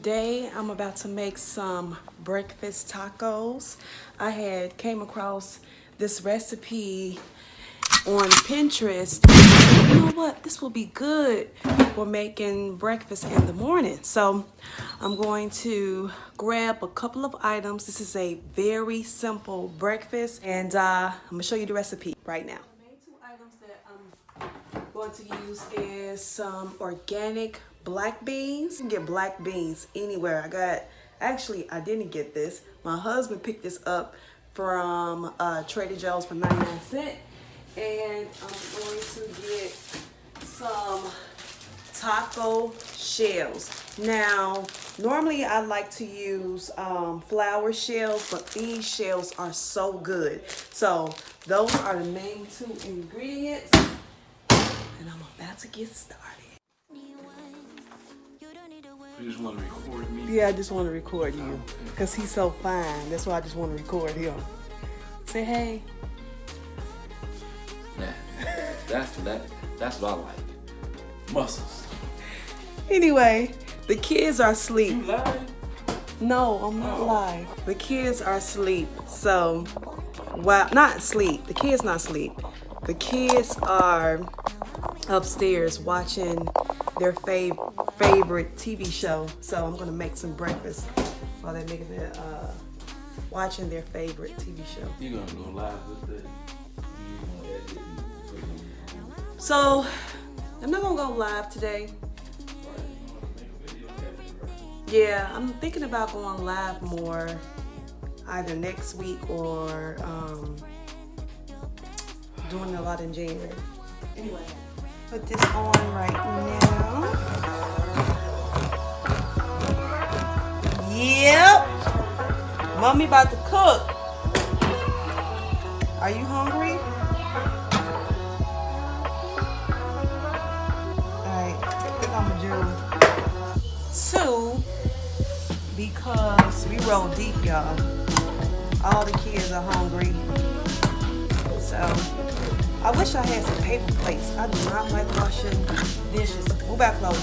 Today I'm about to make some breakfast tacos. I came across this recipe on Pinterest. You know what? This will be good for making breakfast in the morning. So I'm going to grab a couple of items. This is a very simple breakfast, and I'm gonna show you the recipe right now. The main two items that I'm going to use is some organic black beans. You can get black beans anywhere. I didn't get this. My husband picked this up from Trader Joe's for 99 cents. And I'm going to get some taco shells. Now, normally I like to use flour shells, but these shells are so good. So those are the main two ingredients. And I'm about to get started. You just want to record me? Yeah, I just want to record you. Because he's so fine. That's why I just want to record him. Say hey. Yeah, that's what I like. Muscles. Anyway, the kids are asleep. You live? No, I'm not live. The kids are asleep. So, well, not asleep. The kids not asleep. The kids are upstairs watching their favorite TV show. So I'm gonna make some breakfast while they're making their watching their favorite TV show. You gonna go live with that? So I'm not gonna go live today. Yeah, I'm thinking about going live more either next week or doing a lot in January. Anyway, put this on right now. Yep. Mommy about to cook. Are you hungry? Two, because we roll deep, y'all. All the kids are hungry. So, I wish I had some paper plates. I do not like washing dishes. Move back, Chloe.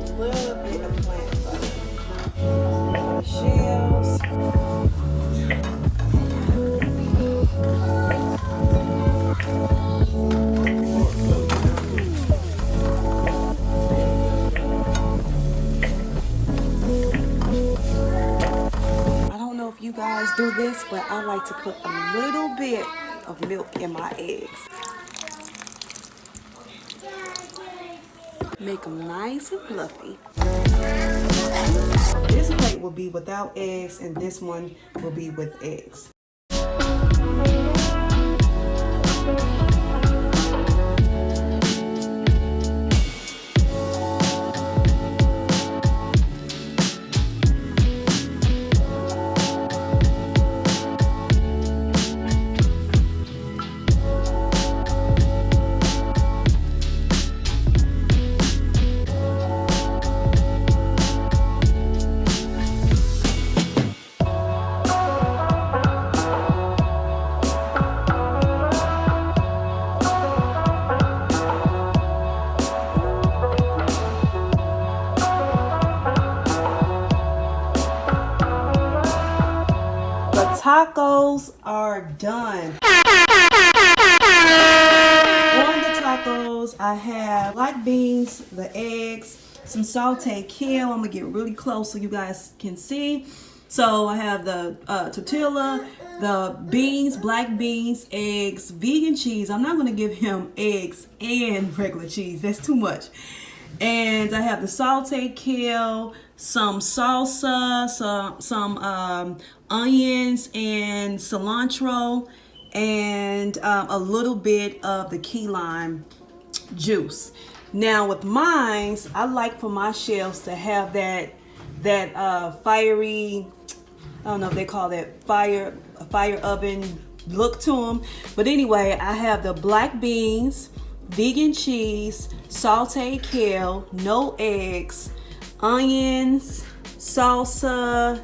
A little bit of plant butter. Shells. You guys do this, but I like to put a little bit of milk in my eggs. Make them nice and fluffy. This plate will be without eggs, and this one will be with eggs. Tacos are done. On the tacos, I have black beans, the eggs, some sauteed kale. I'm gonna get really close so you guys can see. So I have the tortilla, the beans, black beans, eggs, vegan cheese. I'm not gonna give him eggs and regular cheese. That's too much. And I have the sauteed kale, some salsa, some onions and cilantro, and a little bit of the key lime juice. Now with mine, I like for my shells to have that fiery, I don't know if they call that fire oven look to them. But anyway, I have the black beans, vegan cheese, sauteed kale, no eggs, onions, salsa,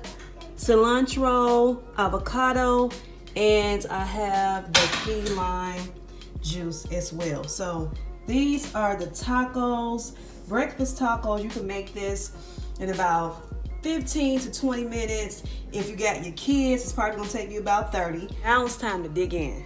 cilantro, avocado, and I have the key lime juice as well. So these are the tacos, breakfast tacos. You can make this in about 15 to 20 minutes. If you got your kids, it's probably gonna take you about 30. Now it's time to dig in.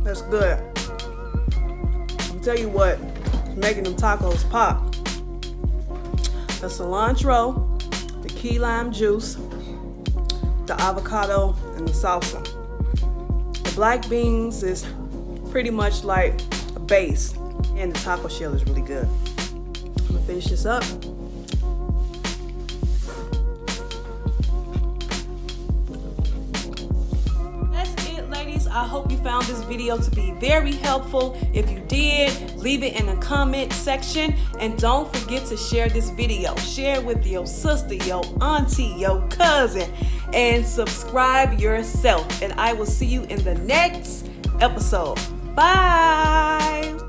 That's good. I'll tell you what, making them tacos pop. The cilantro, the key lime juice, the avocado, and the salsa. The black beans is pretty much like a base, and the taco shell is really good. I'm gonna finish this up. I hope you found this video to be very helpful. If you did, leave it in the comment section, and don't forget to share this video. Share it with your sister, your auntie, your cousin, and subscribe yourself. And I will see you in the next episode. Bye.